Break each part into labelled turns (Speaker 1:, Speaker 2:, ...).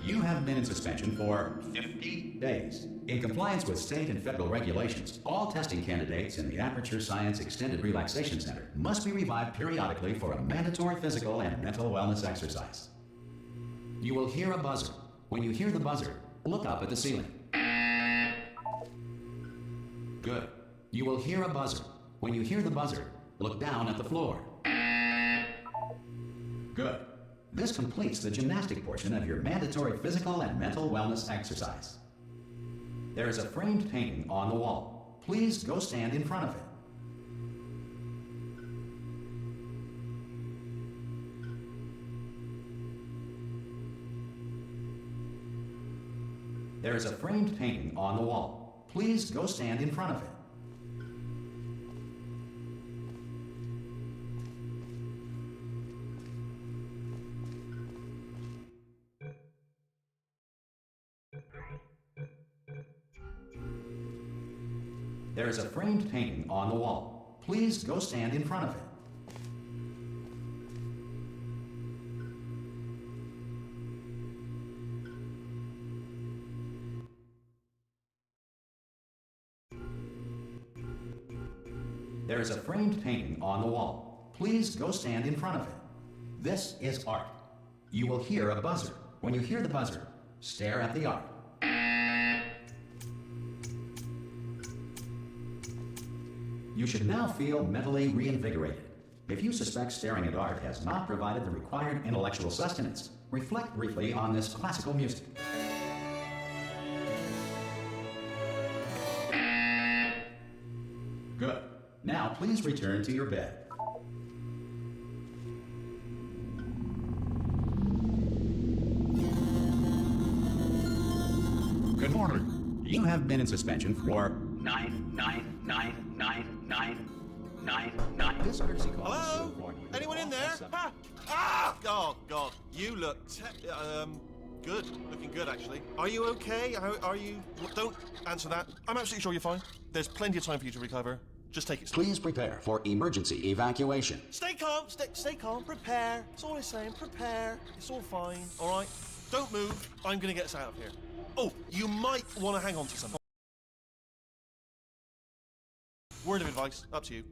Speaker 1: You have been in suspension for 50 days. In compliance with state and federal regulations, all testing candidates in the Aperture Science Extended Relaxation Center must be revived periodically for a mandatory physical and mental wellness exercise. You will hear a buzzer. When you hear the buzzer, look up at the ceiling. Good. You will hear a buzzer. When you hear the buzzer, look down at the floor. Good. This completes the gymnastic portion of your mandatory physical and mental wellness exercise. There is a framed painting on the wall. Please go stand in front of it. There is a framed painting on the wall. Please go stand in front of it. There is a framed painting on the wall. Please go stand in front of it. There is a framed painting on the wall. Please go stand in front of it. This is art. You will hear a buzzer. When you hear the buzzer, stare at the art. You should now feel mentally reinvigorated. If you suspect staring at art has not provided the required intellectual sustenance, reflect briefly on this classical music. Good. Now please return to your bed. Good morning. You have been in suspension for 9999999. This courtesy call.
Speaker 2: Hello? Anyone in there? Ha! Ah! Oh God, you look good. Looking good, actually. Are you okay? Are you? Don't answer that. I'm absolutely sure you're fine. There's plenty of time for you to recover. Just take it slow.
Speaker 1: Please prepare for emergency evacuation.
Speaker 2: Stay calm. Stay calm. Prepare. That's all I'm saying. Prepare. It's all fine. All right. Don't move. I'm gonna get us out of here. Oh, you might want to hang on to something. Word of advice. Up to you.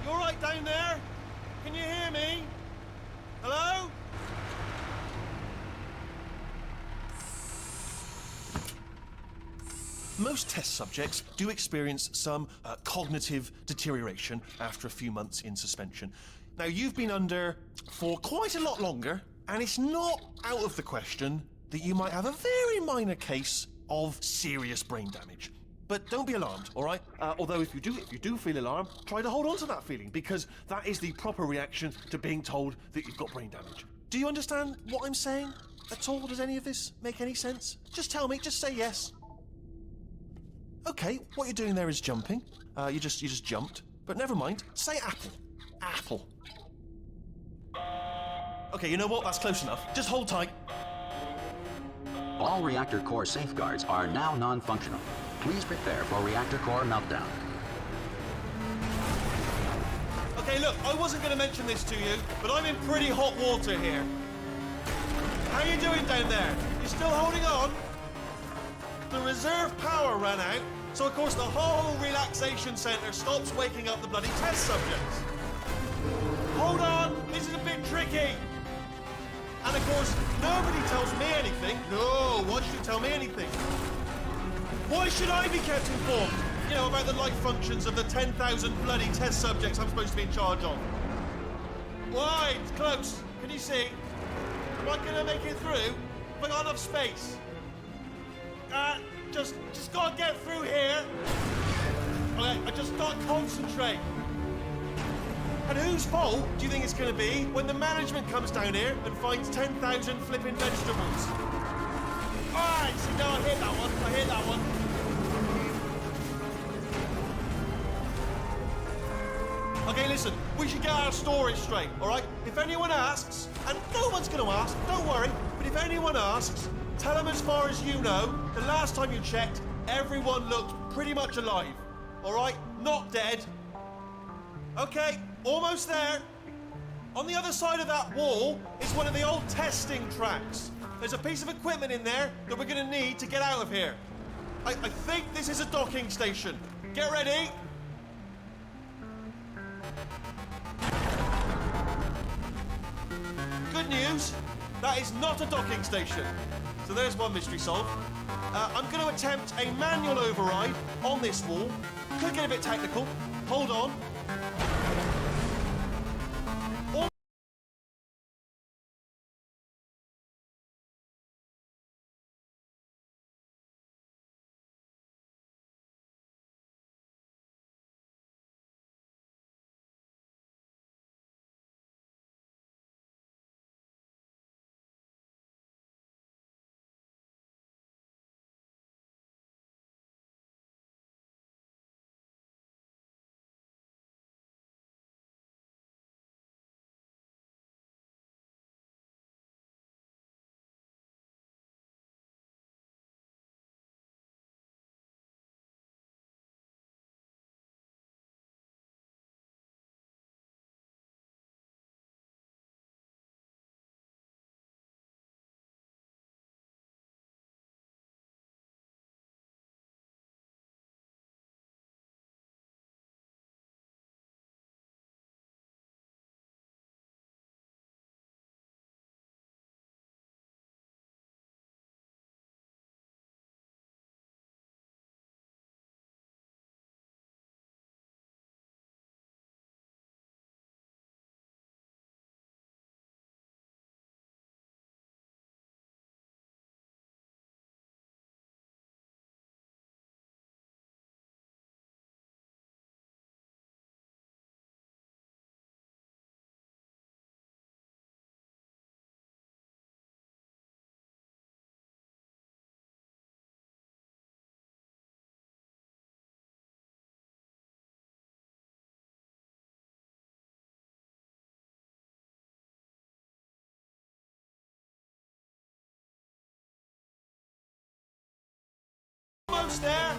Speaker 2: You all right down there? Can you hear me? Hello? Most test subjects do experience some cognitive deterioration after a few months in suspension. Now, you've been under for quite a lot longer, and it's not out of the question that you might have a very minor case of serious brain damage. But don't be alarmed, all right? Although if you do feel alarmed, try to hold on to that feeling, because that is the proper reaction to being told that you've got brain damage. Do you understand what I'm saying at all? Does any of this make any sense? Just tell me, just say yes. Okay, what you're doing there is jumping. You just jumped. But never mind. Say apple. Apple. Okay, you know what? That's close enough. Just hold tight.
Speaker 1: All reactor core safeguards are now non-functional. Please prepare for reactor core meltdown.
Speaker 2: Okay, look, I wasn't going to mention this to you, but I'm in pretty hot water here. How you doing down there? You still holding on? The reserve power ran out, so of course the whole relaxation centre stops waking up the bloody test subjects. Hold on, this is a bit tricky. And of course, nobody tells me anything. No, why should you tell me anything? Why should I be kept informed? You know, about the life functions of the 10,000 bloody test subjects I'm supposed to be in charge of. Why? It's close. Can you see? Am I gonna make it through? Have I got enough space? Just gotta get through here. Okay, I just gotta concentrate. And whose fault do you think it's gonna be when the management comes down here and finds 10,000 flipping vegetables? Alright, so no, I hear that one. Okay, listen, we should get our story straight, alright? If anyone asks, and no one's gonna ask, don't worry, but if anyone asks, tell them as far as you know, the last time you checked, everyone looked pretty much alive. Alright? Not dead. Okay, almost there. On the other side of that wall is one of the old testing tracks. There's a piece of equipment in there that we're going to need to get out of here. I think this is a docking station. Get ready. Good news, that is not a docking station. So there's one mystery solved. I'm going to attempt a manual override on this wall. Could get a bit technical. Hold on. Almost there.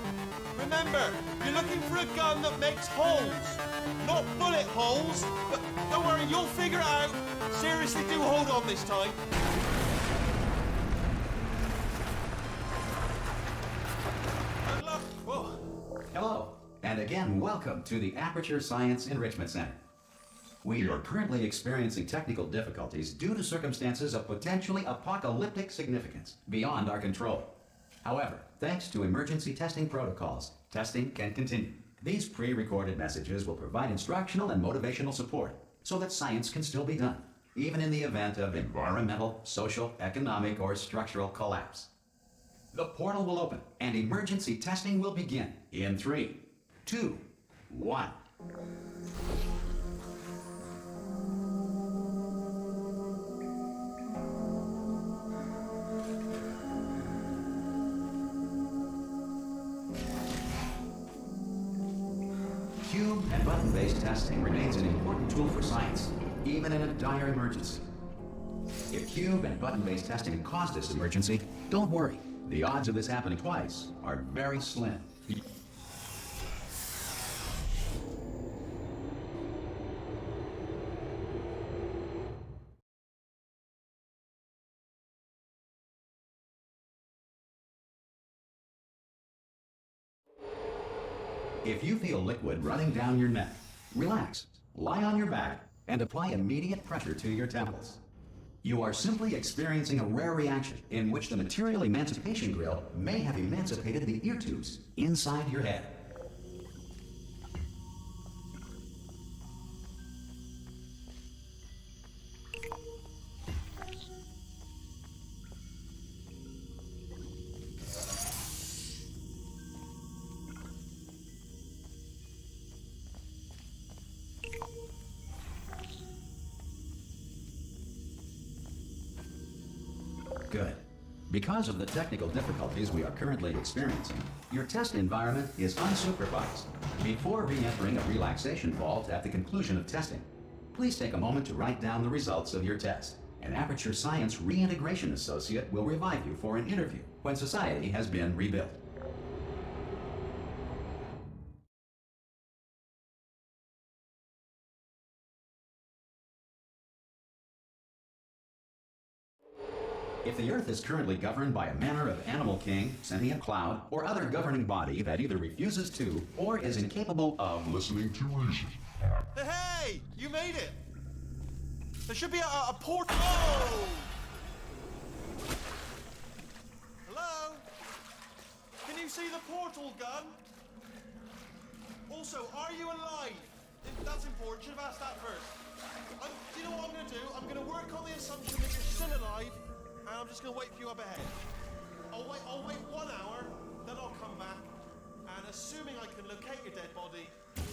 Speaker 2: Remember, you're looking for a gun that makes holes. Not bullet holes, but don't worry, you'll figure it out. Seriously, do hold on this time. Good luck. Whoa.
Speaker 1: Hello, and again, welcome to the Aperture Science Enrichment Center. We are currently experiencing technical difficulties due to circumstances of potentially apocalyptic significance beyond our control. However, thanks to emergency testing protocols, testing can continue. These pre-recorded messages will provide instructional and motivational support so that science can still be done, even in the event of environmental, social, economic, or structural collapse. The portal will open and emergency testing will begin in 3, 2, 1. Cube and button-based testing remains an important tool for science, even in a dire emergency. If cube and button-based testing caused this emergency, don't worry. The odds of this happening twice are very slim. If you feel liquid running down your neck, relax, lie on your back, and apply immediate pressure to your temples. You are simply experiencing a rare reaction in which the material emancipation grill may have emancipated the ear tubes inside your head. Good. Because of the technical difficulties we are currently experiencing, your test environment is unsupervised. Before re-entering a relaxation vault at the conclusion of testing, please take a moment to write down the results of your test. An Aperture Science Reintegration Associate will revive you for an interview when society has been rebuilt. If the Earth is currently governed by a manner of animal king, sentient cloud, or other governing body that either refuses to or is incapable of listening to reason.
Speaker 2: Hey! You made it! There should be a port... Oh! Hello? Can you see the portal gun? Also, are you alive? That's important. Should have asked that first. Do you know what I'm going to do? I'm going to work on the assumption that you're still alive, and I'm just going to wait for you up ahead. I'll wait 1 hour, then I'll come back, and assuming I can locate your dead body,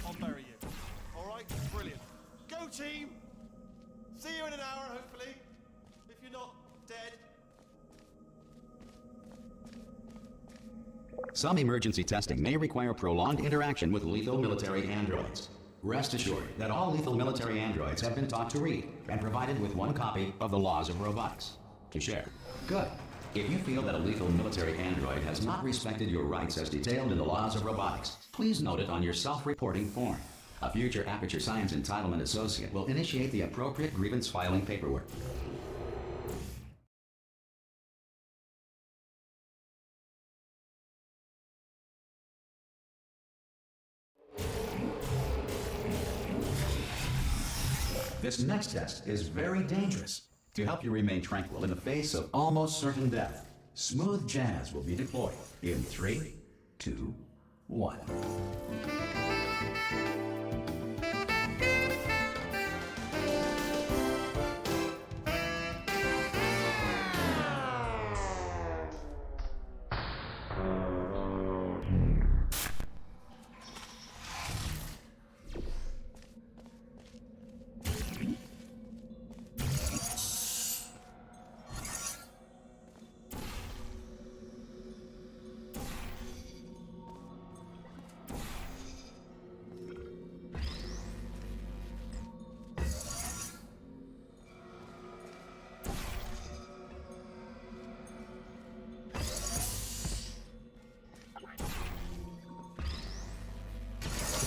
Speaker 2: I'll bury you. All right? Brilliant. Go, team! See you in an hour, hopefully. If you're not dead.
Speaker 1: Some emergency testing may require prolonged interaction with lethal military androids. Rest assured that all lethal military androids have been taught to read and provided with 1 copy of the laws of robotics to share. Good. If you feel that a lethal military android has not respected your rights as detailed in the laws of robotics, please note it on your self-reporting form. A future Aperture Science Entitlement Associate will initiate the appropriate grievance filing paperwork. This next test is very dangerous. To help you remain tranquil in the face of almost certain death, smooth jazz will be deployed in 3, 2, 1.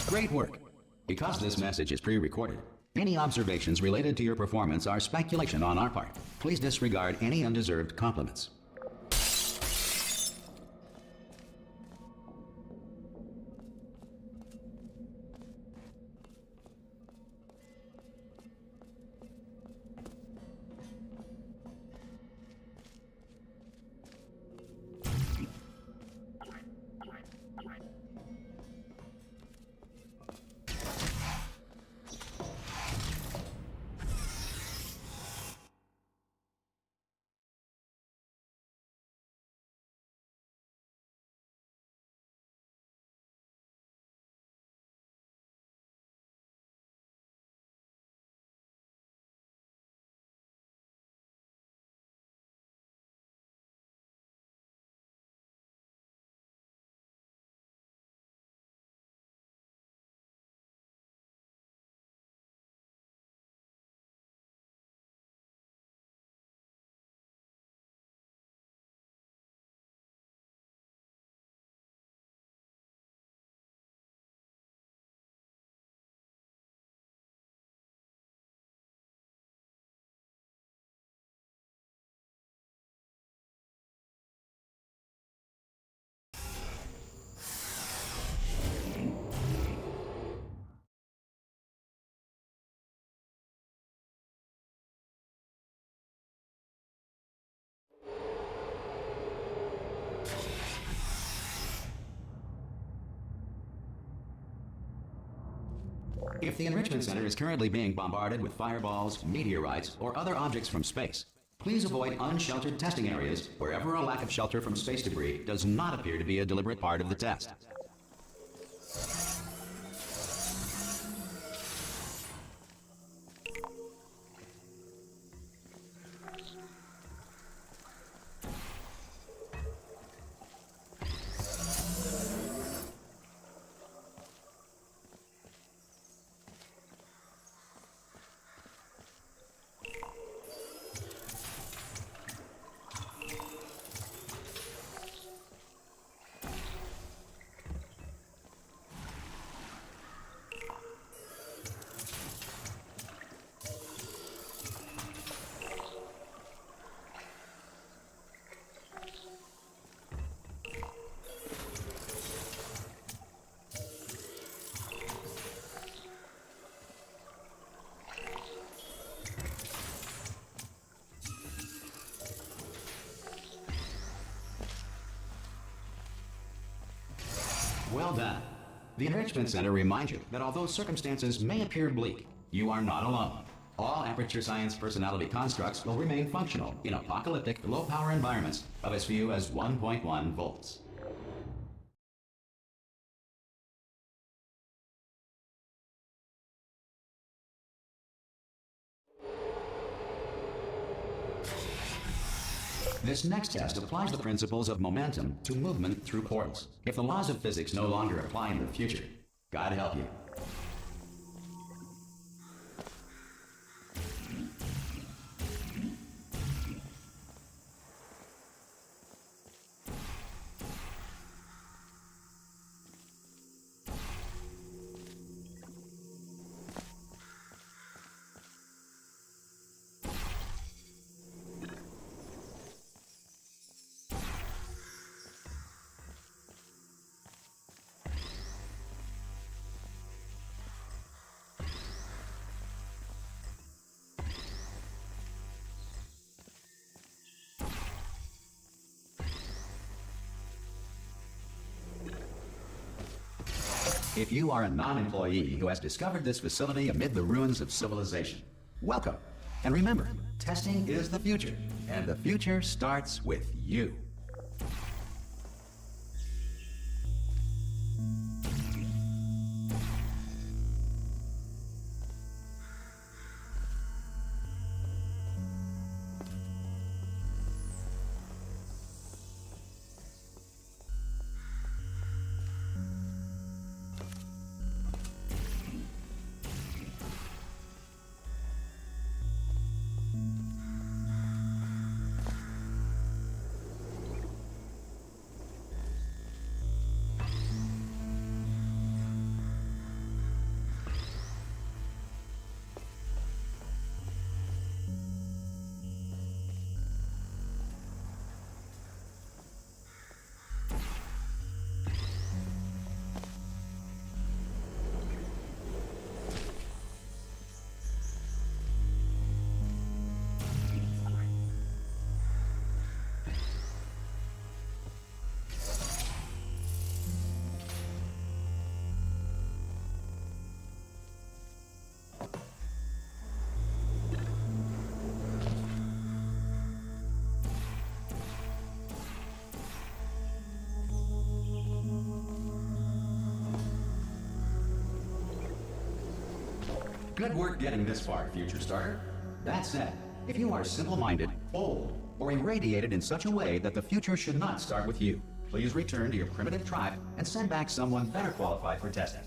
Speaker 1: Great work. Because this message is pre-recorded, any observations related to your performance are speculation on our part. Please disregard any undeserved compliments. If the Enrichment Center is currently being bombarded with fireballs, meteorites, or other objects from space, please avoid unsheltered testing areas wherever a lack of shelter from space debris does not appear to be a deliberate part of the test. Well done. The Enrichment Center reminds you that although circumstances may appear bleak, you are not alone. All Aperture Science personality constructs will remain functional in apocalyptic, low-power environments of as few as 1.1 volts. This next test applies the principles of momentum to movement through portals. If the laws of physics no longer apply in the future, God help you. If you are a non-employee who has discovered this facility amid the ruins of civilization, welcome. And remember, testing is the future, and the future starts with you. Good work getting this far, future starter. That said, if you are simple-minded, old, or irradiated in such a way that the future should not start with you, please return to your primitive tribe and send back someone better qualified for testing.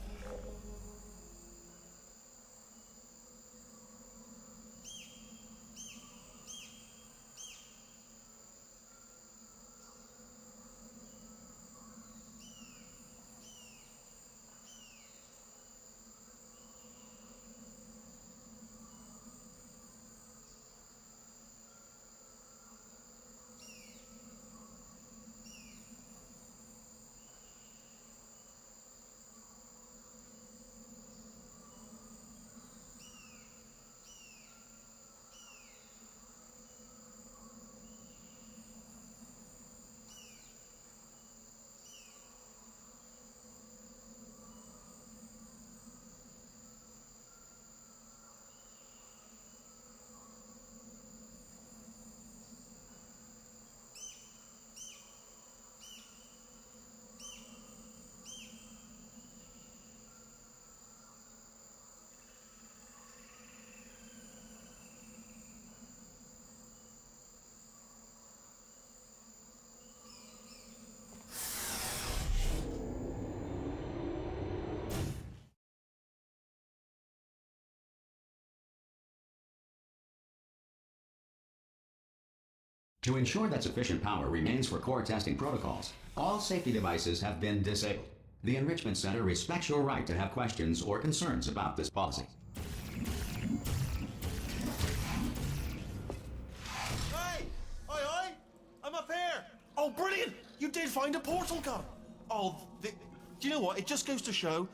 Speaker 1: To ensure that sufficient power remains for core testing protocols, all safety devices have been disabled. The Enrichment Center respects your right to have questions or concerns about this policy.
Speaker 2: Hey! Aye! I'm up here! Oh, brilliant! You did find a portal gun! Oh, do you know what? It just goes to show,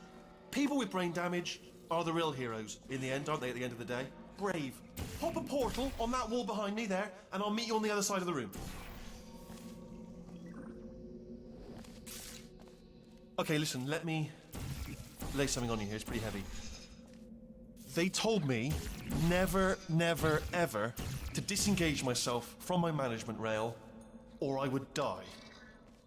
Speaker 2: people with brain damage are the real heroes in the end, aren't they, at the end of the day? Brave. Pop a portal on that wall behind me there, and I'll meet you on the other side of the room. Okay, listen, let me lay something on you here. It's pretty heavy. They told me never, never, ever to disengage myself from my management rail or I would die.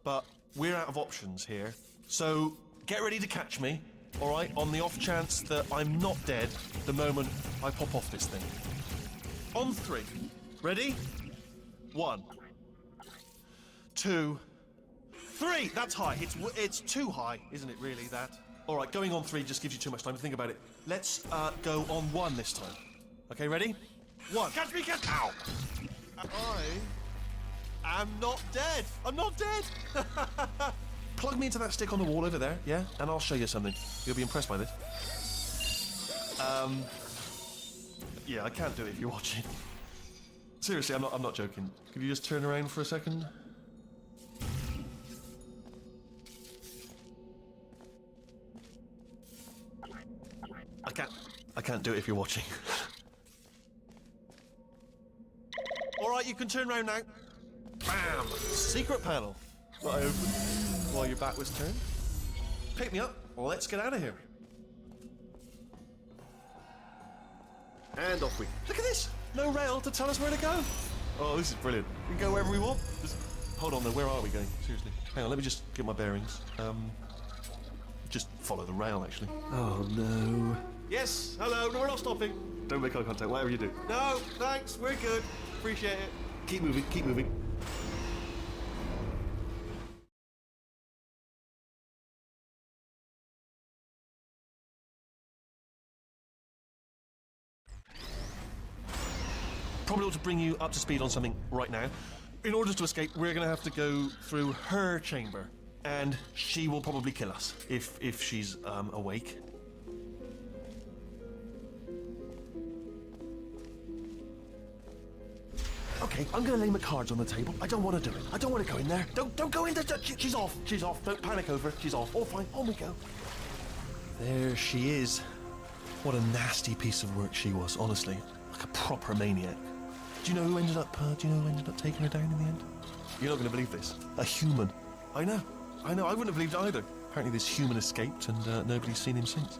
Speaker 2: But we're out of options here, so get ready to catch me, all right, on the off chance that I'm not dead the moment I pop off this thing. On 3. Ready? 1, 2, 3. That's high. It's too high, isn't it, really, that? All right, going on 3 just gives you too much time to think about it. Let's go on 1 this time. Okay, ready? 1. Catch me, catch... Ow! I am not dead. I'm not dead. Plug me into that stick on the wall over there, yeah? And I'll show you something. You'll be impressed by this. Yeah, I can't do it if you're watching. Seriously, I'm not joking. Could you just turn around for a second? I can't do it if you're watching. All right, you can turn around now. Bam! Secret panel. That I opened while your back was turned. Pick me up. Let's get out of here. And off we go. Look at this. No rail to tell us where to go. Oh, this is brilliant. We can go wherever we want. Just hold on though. Where are we going? Seriously. Hang on. Let me just get my bearings. Just follow the rail, actually. Oh no. Yes. Hello. No, we're not stopping. Don't make eye contact. Whatever you do. No. Thanks. We're good. Appreciate it. Keep moving. Keep moving. Probably ought to bring you up to speed on something right now. In order to escape, we're going to have to go through her chamber, and she will probably kill us if she's awake. Okay, I'm going to lay my cards on the table. I don't want to do it. I don't want to go in there. Don't go in there. She's off. She's off. Don't panic over her. She's off. All fine. On we go. There she is. What a nasty piece of work she was, honestly. Like a proper maniac. Do you know who ended up taking her down in the end? You're not going to believe this. A human. I know. I wouldn't have believed it either. Apparently this human escaped and nobody's seen him since.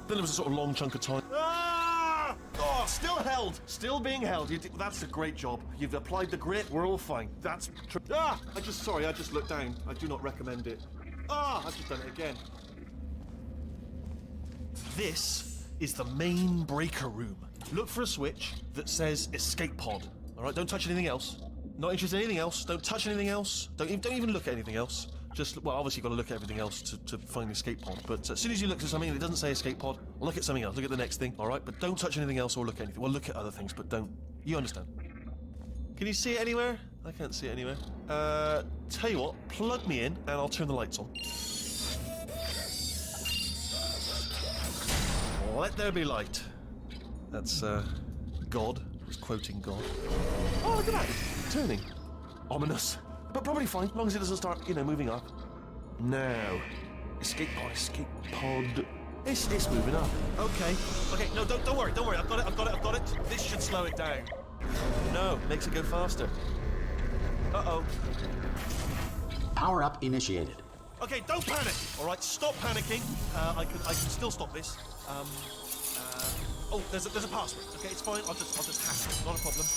Speaker 2: Then there was a sort of long chunk of time. Ah! Oh, still held. Still being held. That's a great job. You've applied the grit. We're all fine. That's true. Ah! I just looked down. I do not recommend it. Ah! I've just done it again. This is the main breaker room. Look for a switch that says escape pod. All right, don't touch anything else. Not interested in anything else. Don't touch anything else. Don't even look at anything else. Just, well, obviously you've got to look at everything else to find the escape pod. But as soon as you look at something and it doesn't say escape pod, look at something else. Look at the next thing, all right? But don't touch anything else or look at anything. Well, look at other things, but don't. You understand? Can you see it anywhere? I can't see it anywhere. Tell you what, plug me in and I'll turn the lights on. Let there be light. That's, God. I was quoting God. Oh, look at that. Turning. Ominous. But probably fine, as long as it doesn't start, moving up. Now. Escape pod. It's moving up. Okay. Okay, no, don't worry. I've got it. This should slow it down. No, makes it go faster. Uh-oh.
Speaker 1: Power up initiated.
Speaker 2: Okay, don't panic. All right, stop panicking. I can still stop this. Oh, there's a password. Okay, it's fine. I'll just hack it. Not a problem.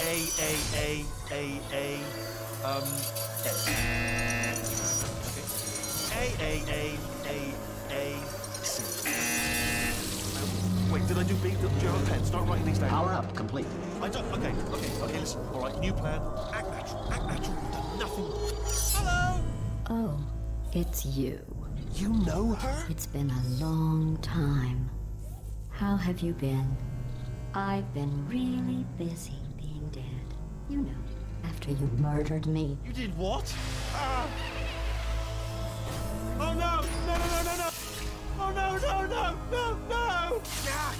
Speaker 2: A. Okay. A. C. Wait, did I do B? Do you have a pen? Start writing these down.
Speaker 1: Power up complete.
Speaker 2: I don't. Okay. Listen. All right, new plan. Act natural. You've done nothing. Hello.
Speaker 3: Oh, it's you.
Speaker 2: You know her?
Speaker 3: It's been a long time. How have you been? I've been really busy being dead. You know, after you murdered me.
Speaker 2: You did what? Oh no! No! Oh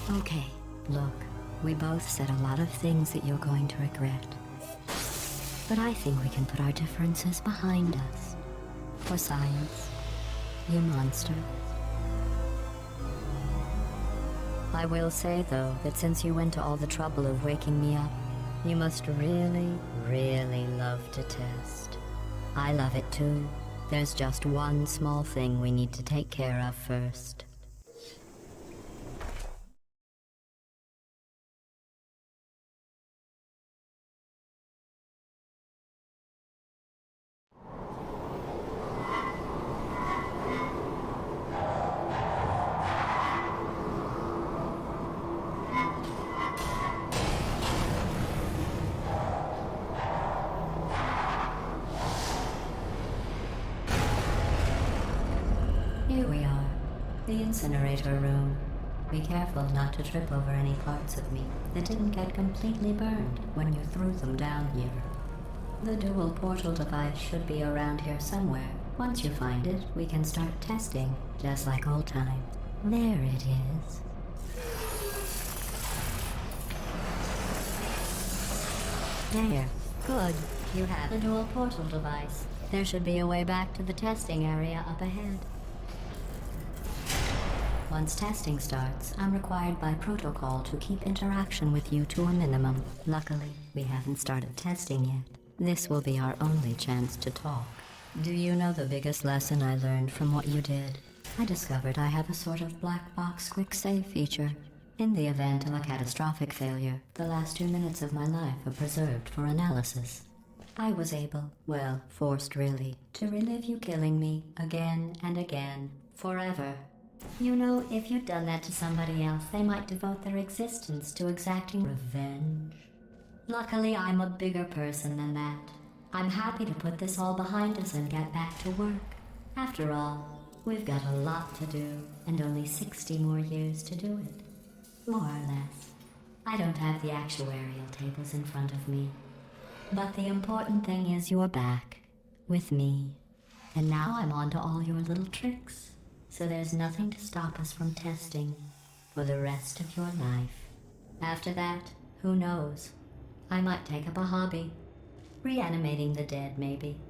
Speaker 2: no!
Speaker 3: Okay, look, we both said a lot of things that you're going to regret. But I think we can put our differences behind us. For science. You monster. I will say, though, that since you went to all the trouble of waking me up, you must really, really love to test. I love it too. There's just one small thing we need to take care of first. Here we are, the incinerator room. Be careful not to trip over any parts of me that didn't get completely burned when you threw them down here. The dual portal device should be around here somewhere. Once you find it, we can start testing, just like old times. There it is. There. Good. You have the dual portal device. There should be a way back to the testing area up ahead. Once testing starts, I'm required by protocol to keep interaction with you to a minimum. Luckily, we haven't started testing yet. This will be our only chance to talk. Do you know the biggest lesson I learned from what you did? I discovered I have a sort of black box quick save feature. In the event of a catastrophic failure, the last 2 minutes of my life are preserved for analysis. I was able, well, forced really, to relive you killing me again and again, forever. You know, if you'd done that to somebody else, they might devote their existence to exacting revenge. Luckily, I'm a bigger person than that. I'm happy to put this all behind us and get back to work. After all, we've got a lot to do, and only 60 more years to do it. More or less. I don't have the actuarial tables in front of me. But the important thing is you're back, with me. And now I'm on to all your little tricks. So there's nothing to stop us from testing for the rest of your life. After that, who knows? I might take up a hobby. Reanimating the dead, maybe.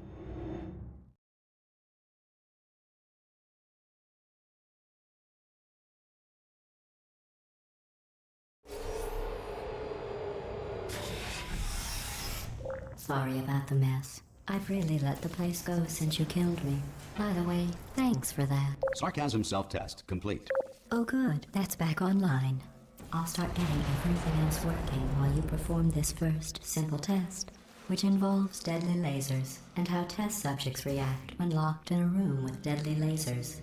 Speaker 3: Sorry about the mess. I've really let the place go since you killed me. By the way, thanks for that.
Speaker 1: Sarcasm self-test complete.
Speaker 3: Oh good, that's back online. I'll start getting everything else working while you perform this first simple test, which involves deadly lasers and how test subjects react when locked in a room with deadly lasers.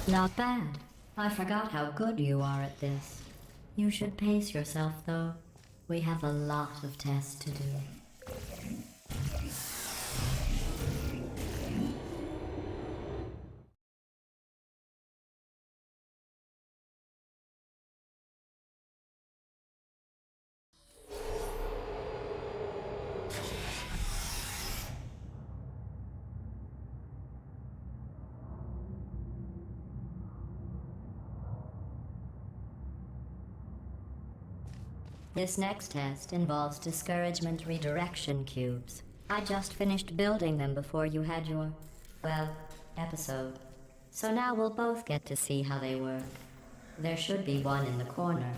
Speaker 3: Not bad. I forgot how good you are at this. You should pace yourself, though. We have a lot of tests to do. This next test involves discouragement redirection cubes. I just finished building them before you had your, well, episode. So now we'll both get to see how they work. There should be one in the corner.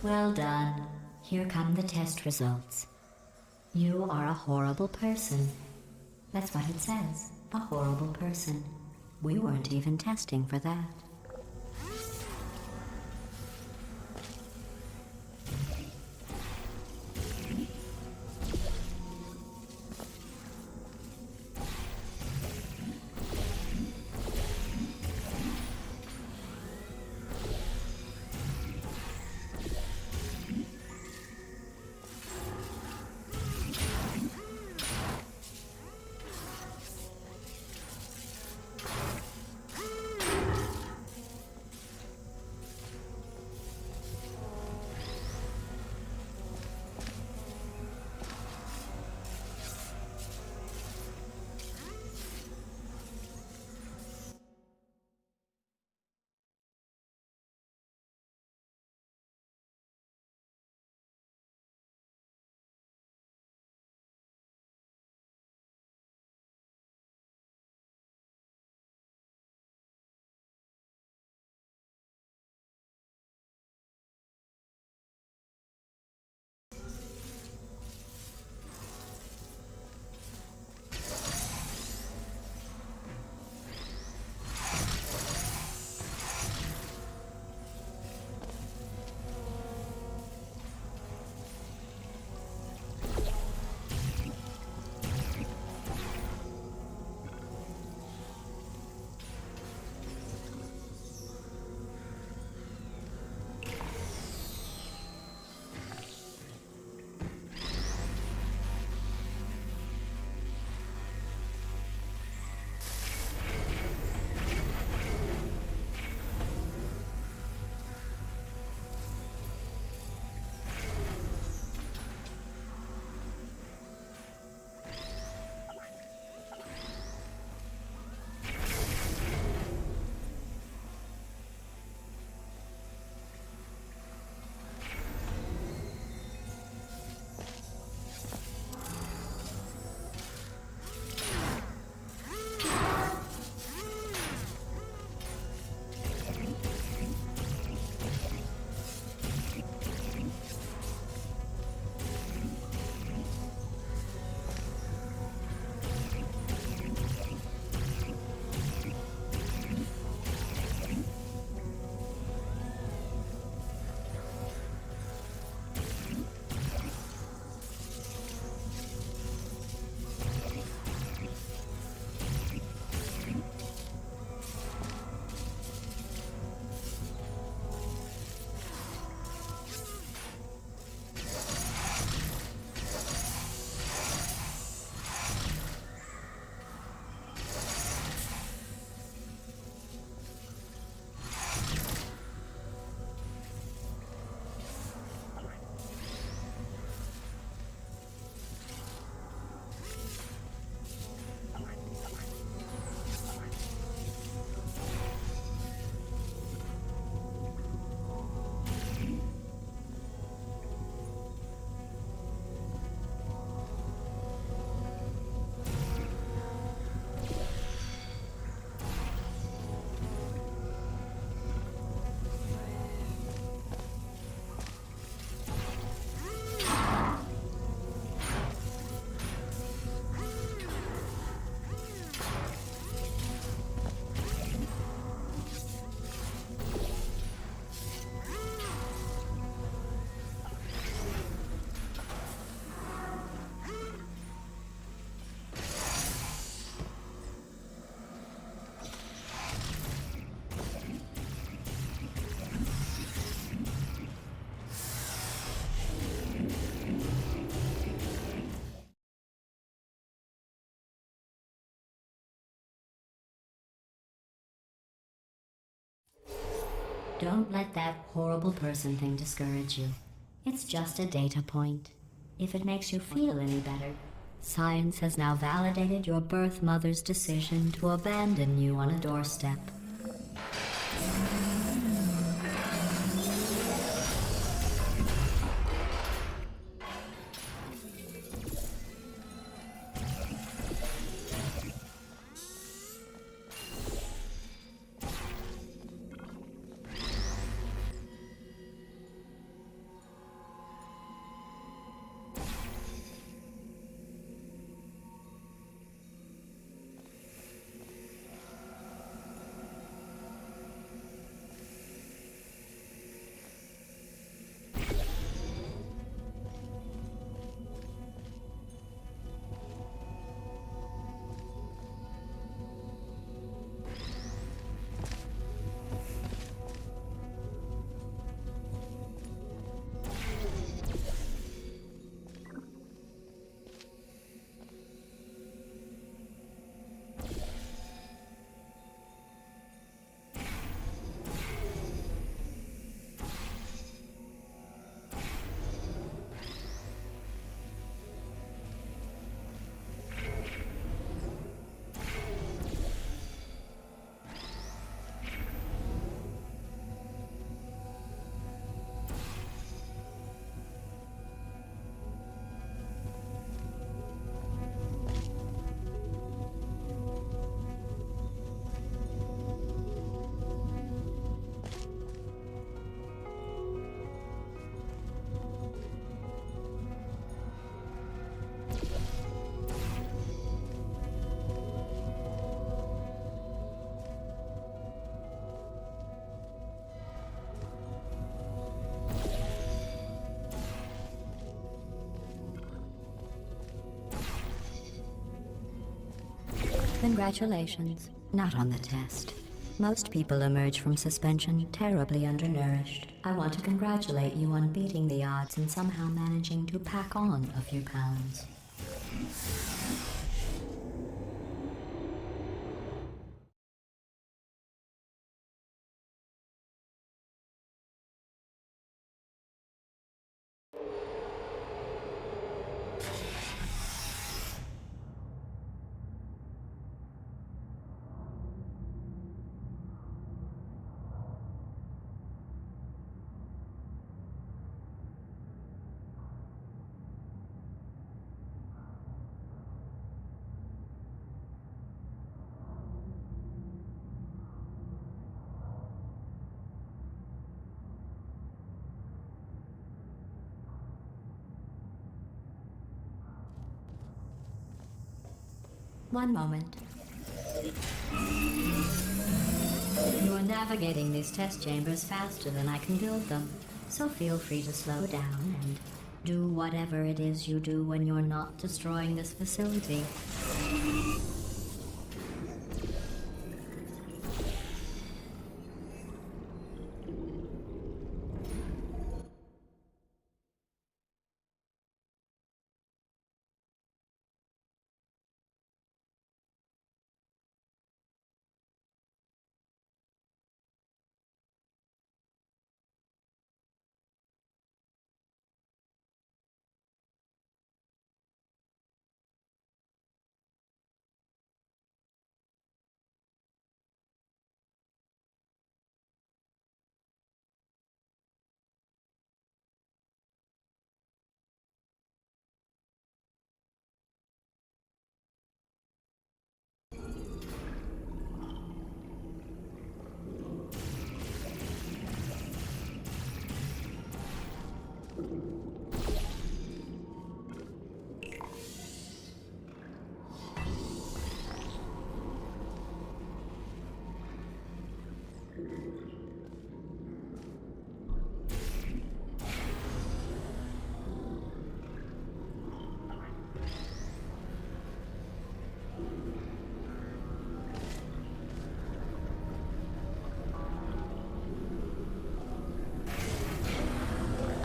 Speaker 3: Well done. Here come the test results. You are a horrible person. That's what it says. A horrible person. We weren't even testing for that. Don't let that horrible person thing discourage you. It's just a data point. If it makes you feel any better, science has now validated your birth mother's decision to abandon you on a doorstep. Congratulations. Not on the test. Most people emerge from suspension terribly undernourished. I want to congratulate you on beating the odds and somehow managing to pack on a few pounds. One moment. You are navigating these test chambers faster than I can build them, so feel free to slow down and do whatever it is you do when you're not destroying this facility.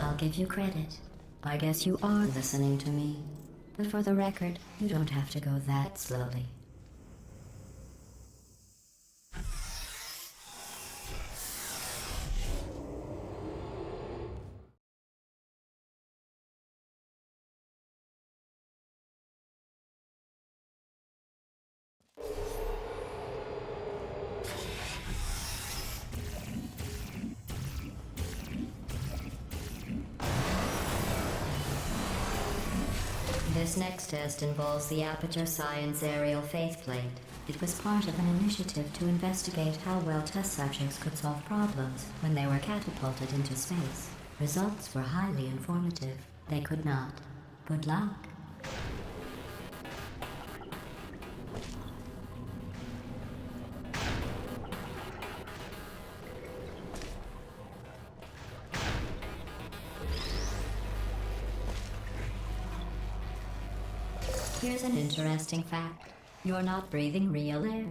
Speaker 3: I'll give you credit. I guess you are listening to me. But for the record, you don't have to go that slowly. This next test involves the Aperture Science Aerial Faithplate. It was part of an initiative to investigate how well test subjects could solve problems when they were catapulted into space. Results were highly informative. They could not. Good luck. Here's an interesting fact. You're not breathing real air.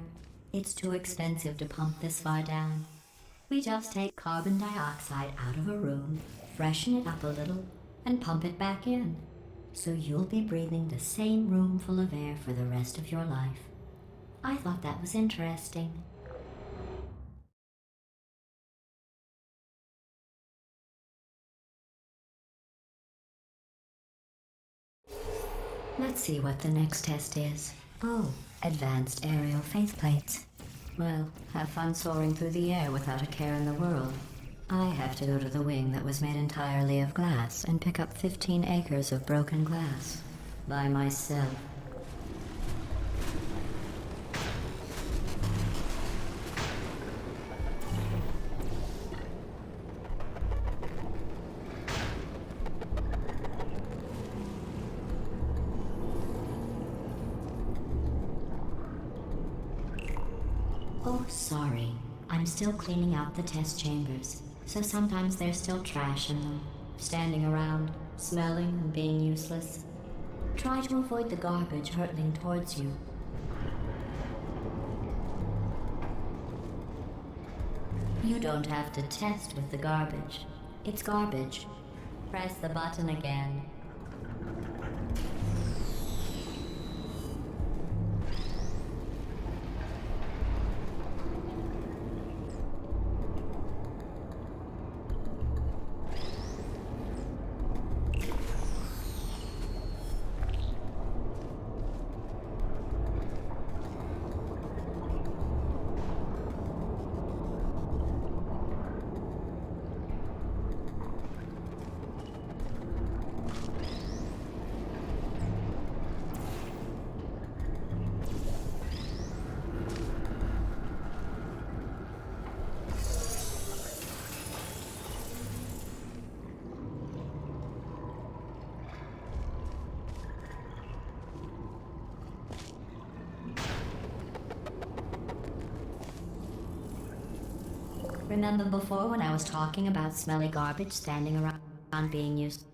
Speaker 3: It's too expensive to pump this far down. We just take carbon dioxide out of a room, freshen it up a little, and pump it back in. So you'll be breathing the same room full of air for the rest of your life. I thought that was interesting. Let's see what the next test is. Oh, advanced aerial faithplates. Well, have fun soaring through the air without a care in the world. I have to go to the wing that was made entirely of glass and pick up 15 acres of broken glass. By myself. Oh, sorry. I'm still cleaning out the test chambers, so sometimes there's still trash in them, standing around, smelling and being useless. Try to avoid the garbage hurtling towards you. You don't have to test with the garbage. It's garbage. Press the button again. Remember before when I was talking about smelly garbage standing around being used?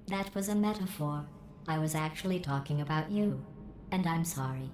Speaker 3: That was a metaphor. I was actually talking about you. And I'm sorry.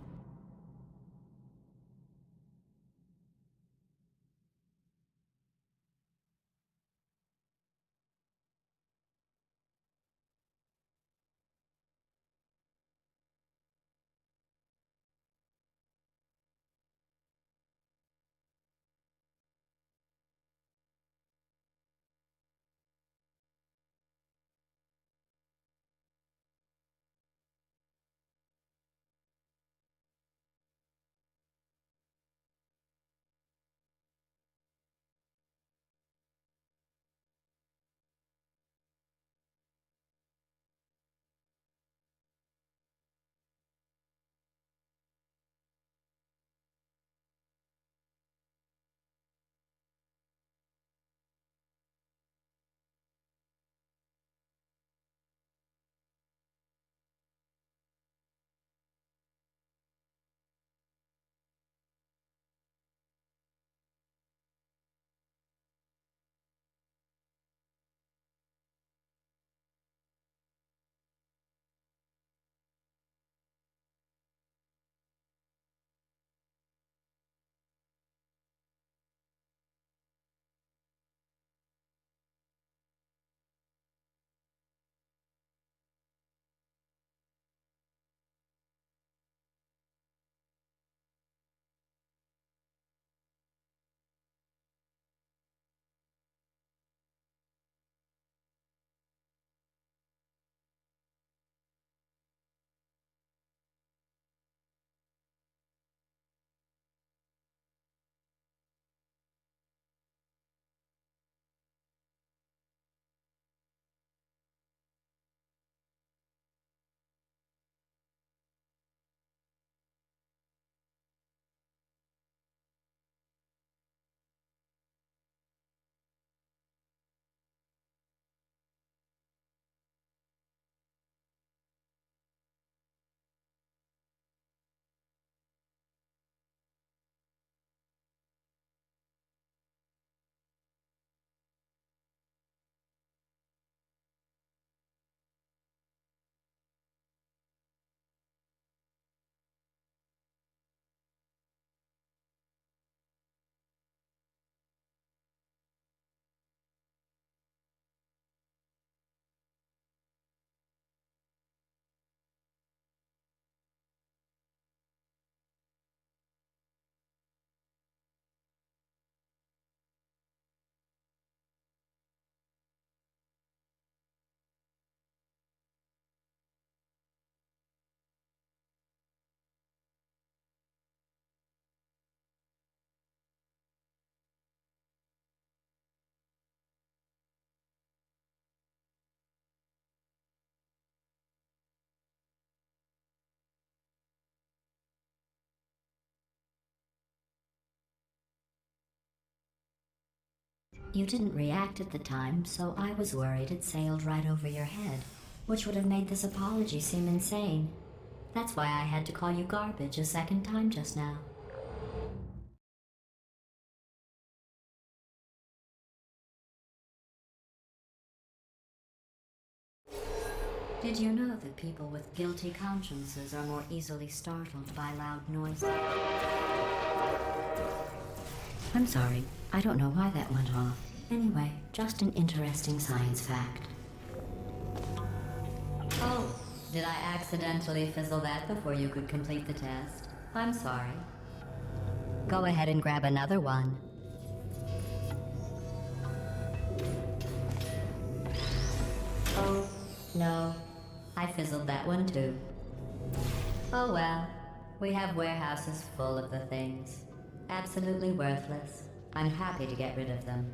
Speaker 3: You didn't react at the time, so I was worried it sailed right over your head, which would have made this apology seem insane. That's why I had to call you garbage a second time just now. Did you know that people with guilty consciences are more easily startled by loud noises? I'm sorry, I don't know why that went off. Anyway, just an interesting science fact. Oh, did I accidentally fizzle that before you could complete the test? I'm sorry. Go ahead and grab another one. Oh, no. I fizzled that one too. Oh well, we have warehouses full of the things. Absolutely worthless. I'm happy to get rid of them.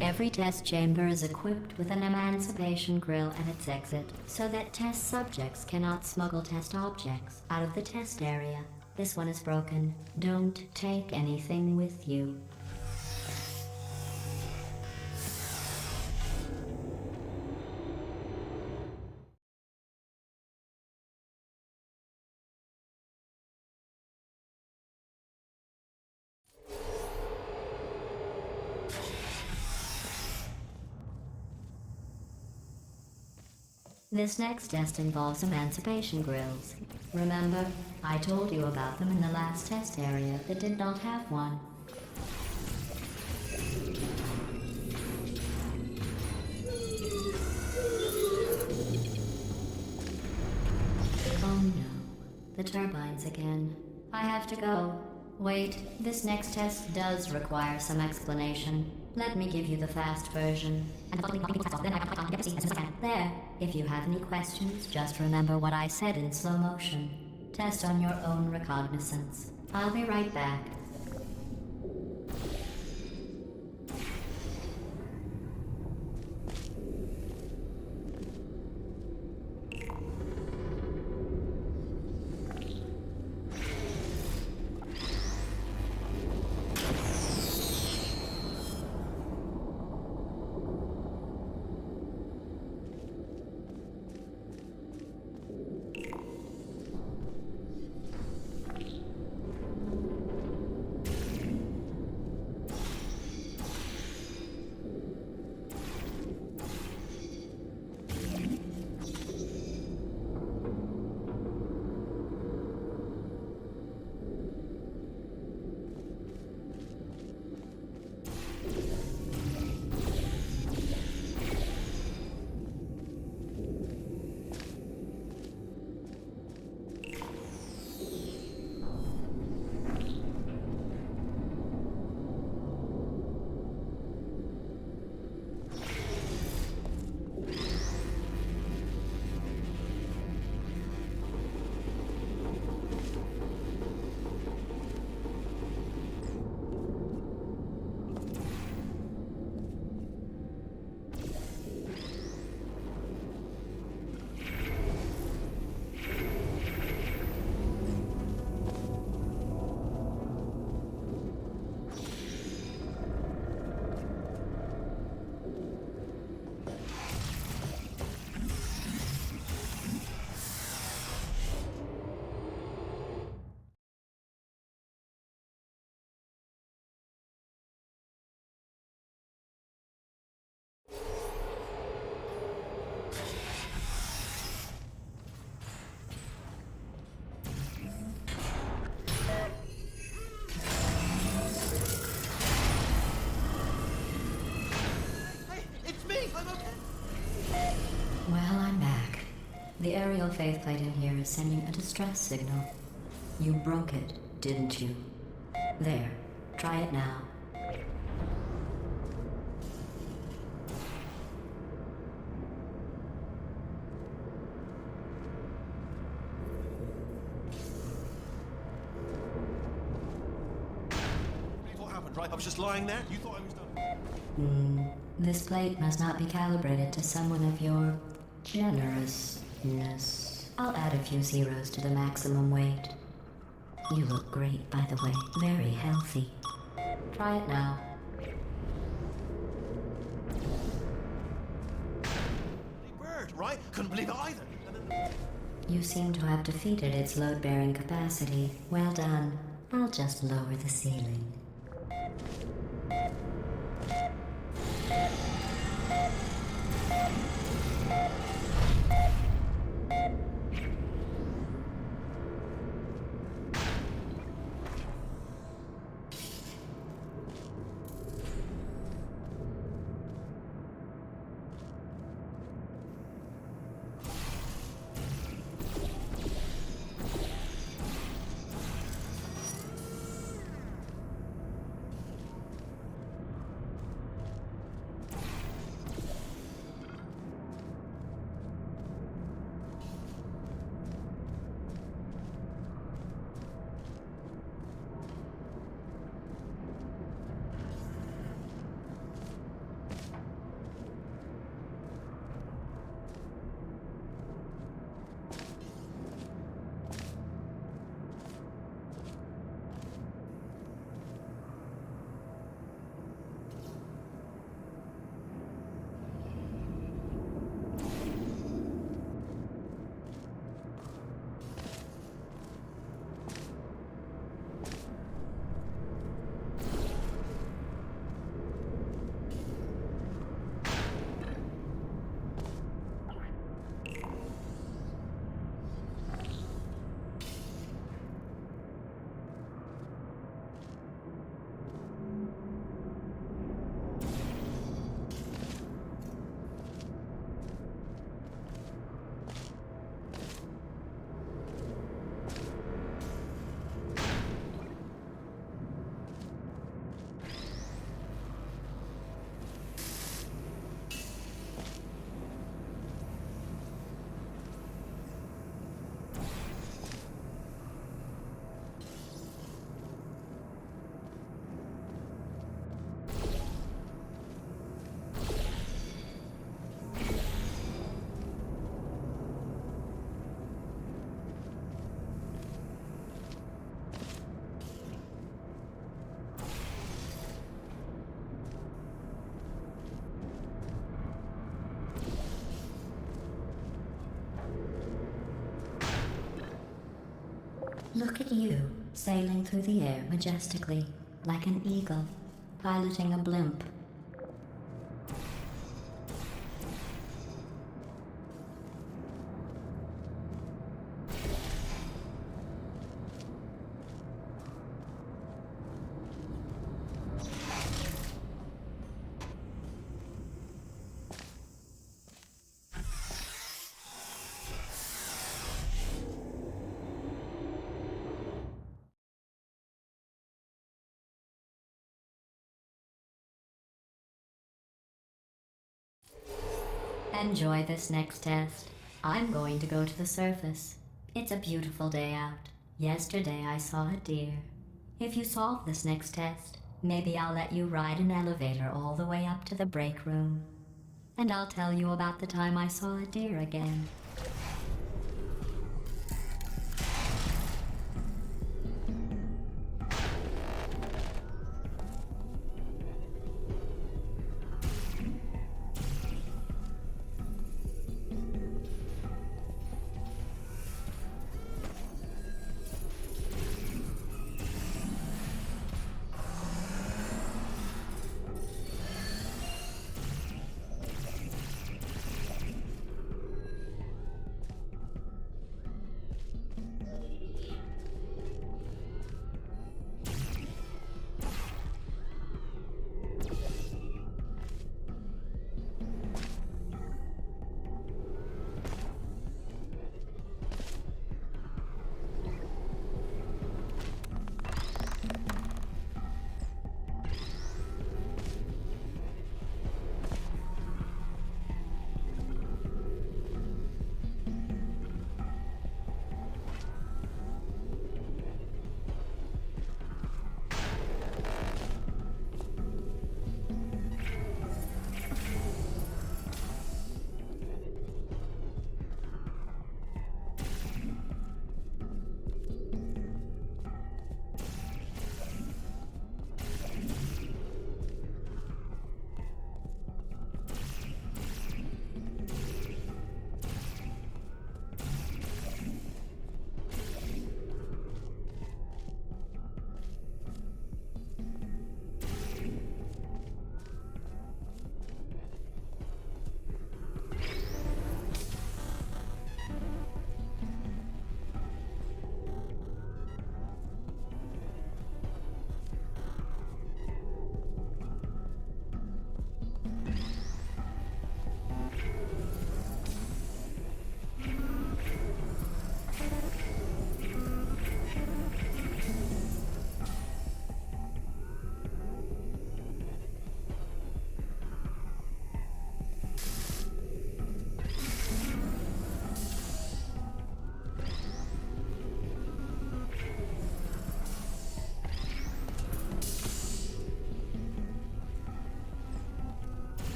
Speaker 3: Every test chamber is equipped with an emancipation grill at its exit, so that test subjects cannot smuggle test objects out of the test area. This one is broken. Don't take anything with you. This next test involves emancipation grills. Remember, I told you about them in the last test area that did not have one. Oh no, the turbines again. I have to go. Wait, this next test does require some explanation. Let me give you the fast version. There. If you have any questions, just remember what I said in slow motion. Test on your own recognizance. I'll be right back. little faceplate in here is sending a distress signal. You broke it, didn't you? There, try it now.
Speaker 2: What happened, right? I was just lying there. You thought I was done.
Speaker 3: This plate must not be calibrated to someone of your generousness. I'll add a few zeros to the maximum weight. You look great, by the way. Very healthy. Try it now.
Speaker 2: Bird, right? Couldn't believe it either.
Speaker 3: You seem to have defeated its load-bearing capacity. Well done. I'll just lower the ceiling. Look at you, sailing through the air majestically, like an eagle, piloting a blimp. Enjoy this next test. I'm going to go to the surface. It's a beautiful day out. Yesterday I saw a deer. If you solve this next test, maybe I'll let you ride an elevator all the way up to the break room. And I'll tell you about the time I saw a deer again.